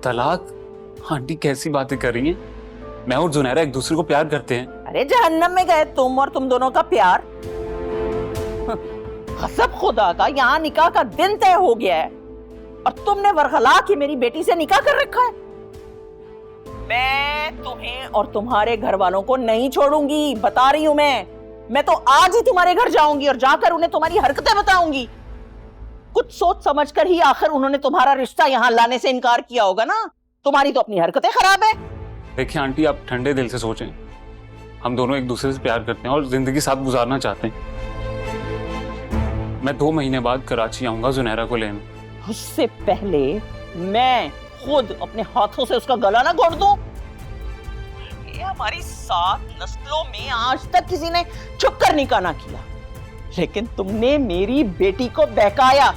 तलाक? आंटी कैसी बातें कर रही हैं? मैं और जुनैरा एक दूसरे को प्यार करते हैं। अरे जहन्नम में गए तुम और तुम दोनों का प्यार। कसम खुदा का यहाँ निकाह का दिन तय हो गया है और तुमने वरगला की मेरी बेटी से निकाह कर रखा है। मैं तुम्हें और तुम्हारे घर वालों को नहीं छोड़ूंगी, बता रही हूं मैं तो आज ही तुम्हारे घर जाऊंगी और जाकर उन्हें तुम्हारी हरकतें बताऊंगी। कुछ सोच समझ कर ही आखिर उन्होंने तुम्हारा रिश्ता यहाँ लाने से इनकार किया होगा ना। तुम्हारी तो अपनी हरकतें खराब है। देखिए आंटी, आप ठंडे दिल से सोचें। हम दोनों एक दूसरे से प्यार करते हैं और जिंदगी साथ गुजारना चाहते हैं। मैं 2 महीने बाद कराची आऊंगा जुनैरा को लेने। उससे पहले मैं खुद अपने हाथों से उसका गला ना घोट दूं। ये हमारी 7 नस्लों में आज तक किसी ने छुप कर निकाह ना किया, लेकिन तुमने मेरी बेटी को बहकाया,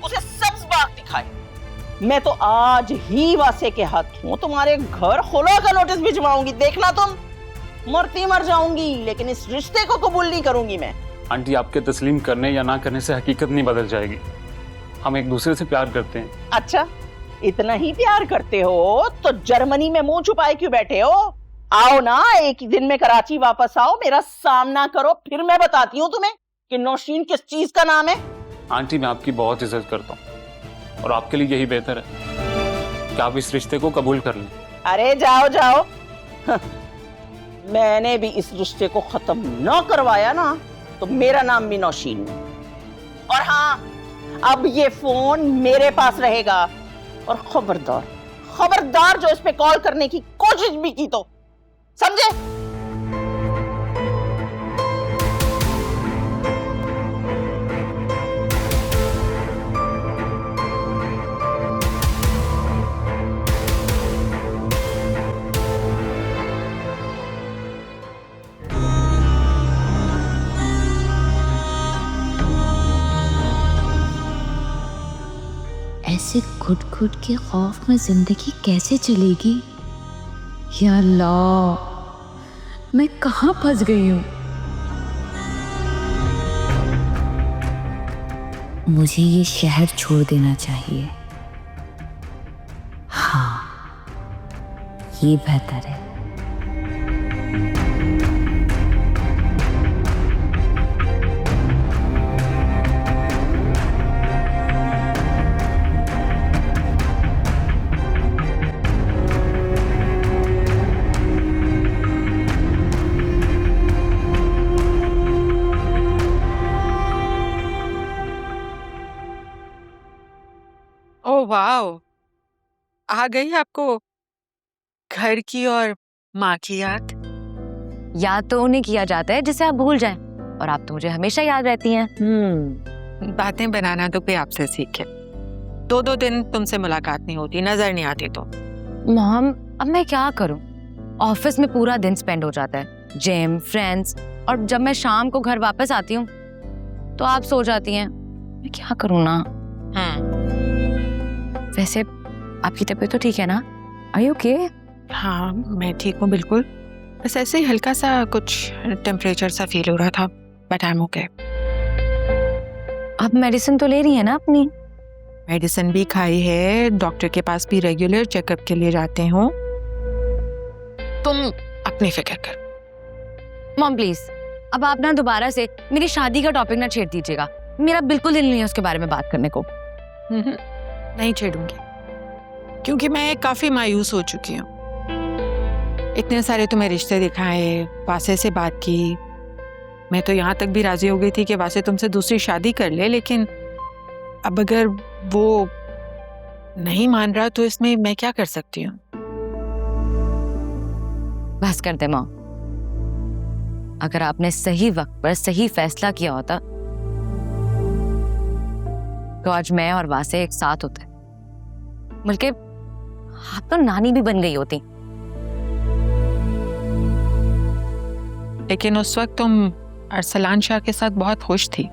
उसे सब्ज बाग दिखाई। मैं तो आज ही वासे के हाथों तुम्हारे घर खुला का नोटिस भिजवाऊंगी। देखना तुम, मरती मर जाऊंगी, लेकिन इस रिश्ते को कबूल नहीं करूंगी मैं। आंटी, आपके तस्लीम करने या ना करने से हकीकत नहीं बदल जाएगी। हम एक दूसरे से प्यार करते हैं। अच्छा, इतना ही प्यार करते हो तो जर्मनी में मुंह छुपाए क्यों बैठे हो? आओ ना, एक ही दिन में कराची वापस आओ, मेरा सामना करो, फिर मैं बताती हूँ तुम्हें कि नौशीन किस चीज का नाम है। आंटी, मैं आपकी बहुत इज्जत करता हूँ और आपके लिए यही बेहतर है कि आप इस रिश्ते को कबूल कर लें। अरे जाओ जाओ। मैंने भी इस रिश्ते को खत्म न करवाया ना तो मेरा नाम भी नौशीन है। और हाँ, अब ये फोन मेरे पास रहेगा और खबरदार खबरदार जो इस पे कॉल करने की कोशिश भी की तो समझे। ऐसे घुट घुट के खौफ में जिंदगी कैसे चलेगी? या अल्लाह, मैं कहाँ फंस गई हूँ? मुझे ये शहर छोड़ देना चाहिए। हाँ, ये बेहतर है। ओह वाओ, आ गई आपको घर की और माँ की याद? याद तो उन्हें किया जाता है जिसे आप भूल जाएं, और आप तो मुझे हमेशा याद रहती हैं। बातें बनाना तो कोई आपसे सीखे। 2-2 दिन तुमसे मुलाकात नहीं होती, नजर नहीं आती तो। मॉम, अब मैं क्या करूं? ऑफिस में पूरा दिन स्पेंड हो जाता है, जिम, फ्रेंड्स, और जब मैं शाम को घर वापस आती हूँ तो आप सो जाती हैं। मैं क्या करूँ ना। वैसे आपकी तबीयत तो ठीक है ना? Are you okay? हाँ, मैं ठीक हूँ बिल्कुल। बस ऐसे ही हल्का सा कुछ टेम्परेचर सा फील हो रहा था, बट आई एम ओके। आप मेडिसिन तो ले रही हैं ना अपनी? मेडिसिन भी खाई है, डॉक्टर के पास भी रेगुलर चेकअप के लिए जाते हो। तुम अपनी फिक्र कर। मॉम प्लीज, अब आप ना दोबारा से मेरी शादी का टॉपिक ना छेड़ दीजिएगा। मेरा बिल्कुल दिल नहीं है उसके बारे में बात करने को। नहीं छेड़ूंगी, क्योंकि मैं काफी मायूस हो चुकी हूँ। इतने सारे तुम्हें रिश्ते दिखाए, वासे से बात की, मैं तो यहाँ तक भी राजी हो गई थी कि वासे तुमसे दूसरी शादी कर ले, लेकिन अब अगर वो नहीं मान रहा तो इसमें मैं क्या कर सकती हूँ? बस कर दे माँ। अगर आपने सही वक्त पर सही फैसला किया होता तो आज मैं और वासे एक साथ होते, बल्कि आप तो नानी भी बन गई होती। लेकिन उस वक्त तुम अरसलान शाह के साथ बहुत खुश थी।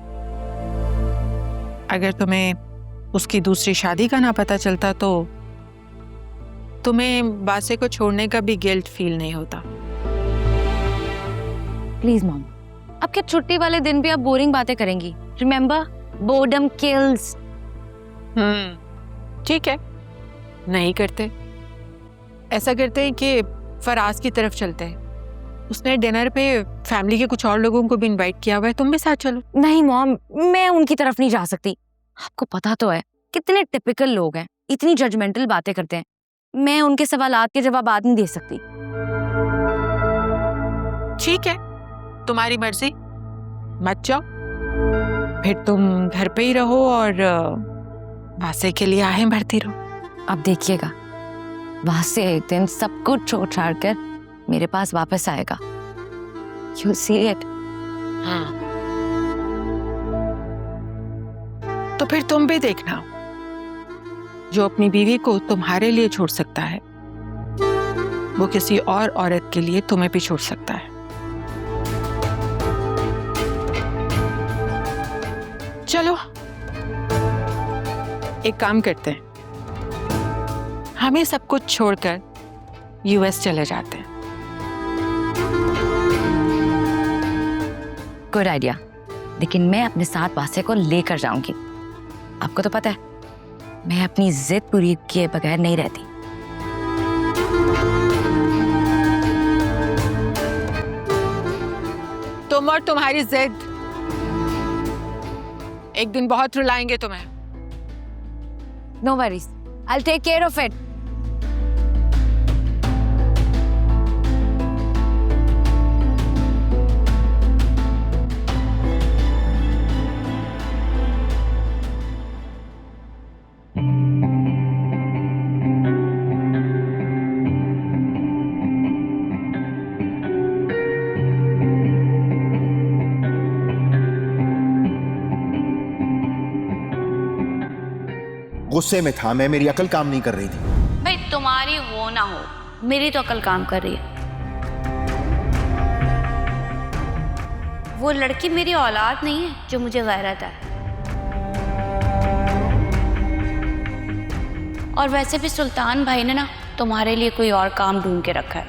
अगर तुम्हें उसकी दूसरी शादी का ना पता चलता तो तुम्हें वासे को छोड़ने का भी गिल्ट फील नहीं होता। प्लीज मॉम, अब क्या छुट्टी वाले दिन भी आप बोरिंग बातें करेंगी? Remember, boredom kills. ठीक है, नहीं करते, ऐसा करते हैं कि फराज की तरफ चलते हैं। उसने डिनर पे फैमिली के कुछ और लोगों को भी इनवाइट किया हुआ है, तुम भी साथ चलो। नहीं मॉम, मैं उनकी तरफ नहीं जा सकती। आपको पता तो है कितने टिपिकल लोग हैं, इतनी जजमेंटल बातें करते हैं। मैं उनके सवालात के जवाब नहीं दे सकती। ठीक है, तुम्हारी मर्जी, मत जाओ। फिर तुम घर पे ही रहो और वासे के लिए आहें भरती रहो। अब देखिएगा, वासे एक दिन सब कुछ छोड़ छाड़ कर मेरे पास वापस आएगा। You'll see it. हाँ, तो फिर तुम भी देखना, जो अपनी बीवी को तुम्हारे लिए छोड़ सकता है वो किसी और औरत के लिए तुम्हें भी छोड़ सकता है। चलो एक काम करते हैं, हम ये सब कुछ छोड़कर यूएस चले जाते हैं। गुड आइडिया, लेकिन मैं अपने साथ वासे को लेकर जाऊंगी। आपको तो पता है मैं अपनी जिद पूरी किए बगैर नहीं रहती। तुम और तुम्हारी जिद एक दिन बहुत रुलाएंगे तुम्हें। No worries, I'll take care of it. गुस्से में था मैं, मेरी अकल काम नहीं कर रही थी। भाई तुम्हारी हो ना हो, मेरी तो अकल काम कर रही है। वो लड़की मेरी औलाद नहीं है जो मुझे गैरत है। और वैसे भी सुल्तान भाई ने ना तुम्हारे लिए कोई और काम ढूंढ के रखा है,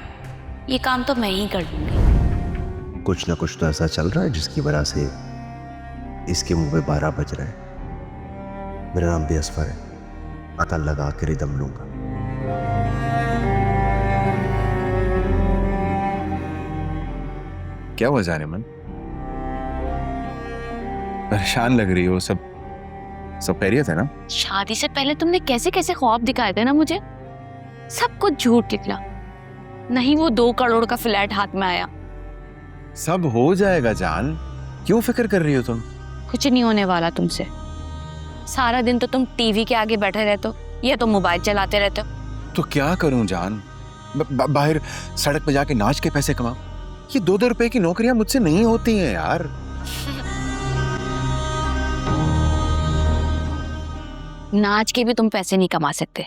ये काम तो मैं ही कर लूंगी। कुछ ना कुछ तो ऐसा चल रहा है जिसकी वजह से इसके मुंह में 12 बज रहे हैं। मेरा नाम भी असफर है, पता लगा कर ही दम लूंगा। क्या हुआ जानेमन? परेशान लग रही हो। सब खैरियत है ना? शादी से पहले तुमने कैसे कैसे ख्वाब दिखाए थे ना मुझे, सब कुछ झूठ निकला। नहीं वो 2 करोड़ का फ्लैट हाथ में आया। सब हो जाएगा जान, क्यों फिक्र कर रही हो तुम? कुछ नहीं होने वाला तुमसे। सारा दिन तो तुम टीवी के आगे बैठे रहते हो या तो मोबाइल चलाते रहते हो। तो क्या करूं जान, बाहर सड़क पे जाके नाच के पैसे कमाऊं? ये 2-2 रुपए की नौकरियां मुझसे नहीं होती हैं यार। नाच के भी तुम पैसे नहीं कमा सकते,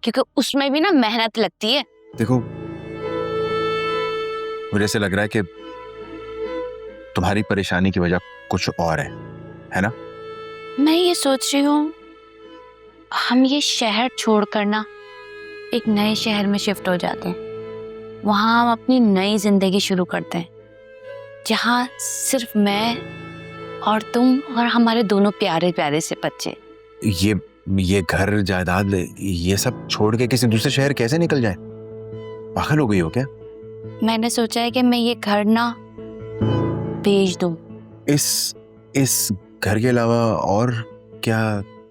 क्योंकि उसमें भी ना मेहनत लगती है। देखो, मुझे ऐसे लग रहा है कि तुम्हारी परेशानी की वजह कुछ और है ना? मैं ये सोच रही हूँ हम ये शहर छोड़कर ना एक नए शहर में शिफ्ट हो जाते हैं। वहाँ हम अपनी नई जिंदगी शुरू करते हैं, जहाँ सिर्फ मैं और तुम और हमारे दोनों प्यारे प्यारे से बच्चे। ये घर जायदाद ये सब छोड़ के किसी दूसरे शहर कैसे निकल जाए? पागल हो गई हो क्या? मैंने सोचा है कि मैं ये घर ना बेच दूं। इस घर के अलावा और क्या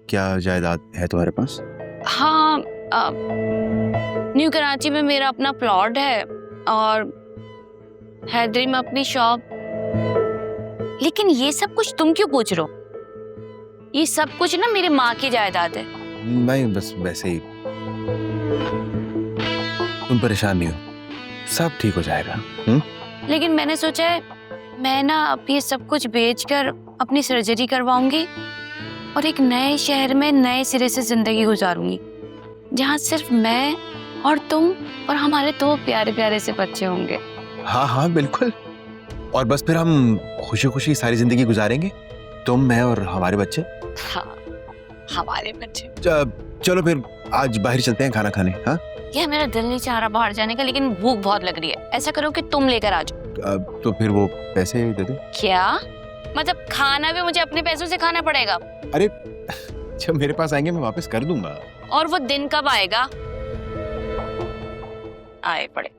क्या जायदाद है तुम्हारे पास? हाँ, न्यू कराची में मेरा अपना प्लॉट है और हैदरी में अपनी शॉप। लेकिन ये सब कुछ तुम क्यों पूछ रहे हो? ये सब कुछ ना मेरी माँ की जायदाद है। नहीं, बस वैसे ही। तुम परेशान नहीं हो, सब ठीक हो जाएगा। लेकिन मैंने सोचा है मैं ना अब ये सब कुछ बेचकर अपनी सर्जरी करवाऊंगी और एक नए शहर में नए सिरे से जिंदगी गुजारूंगी, जहाँ सिर्फ मैं और तुम और हमारे 2 प्यारे प्यारे से बच्चे होंगे। हाँ बिल्कुल। और बस फिर हम खुशी खुशी सारी जिंदगी गुजारेंगे, तुम, मैं और हमारे बच्चे। हाँ, हमारे बच्चे। चलो फिर आज बाहर चलते हैं खाना खाने। हाँ, ये मेरा दिल नहीं चाह रहा बाहर जाने का, लेकिन भूख बहुत लग रही है। ऐसा करो कि तुम लेकर आ जाओ। तो फिर वो पैसे दे दे। क्या मतलब? खाना भी मुझे अपने पैसों से खाना पड़ेगा? अरे जब मेरे पास आएंगे मैं वापस कर दूंगा। और वो दिन कब आएगा? आए पड़े।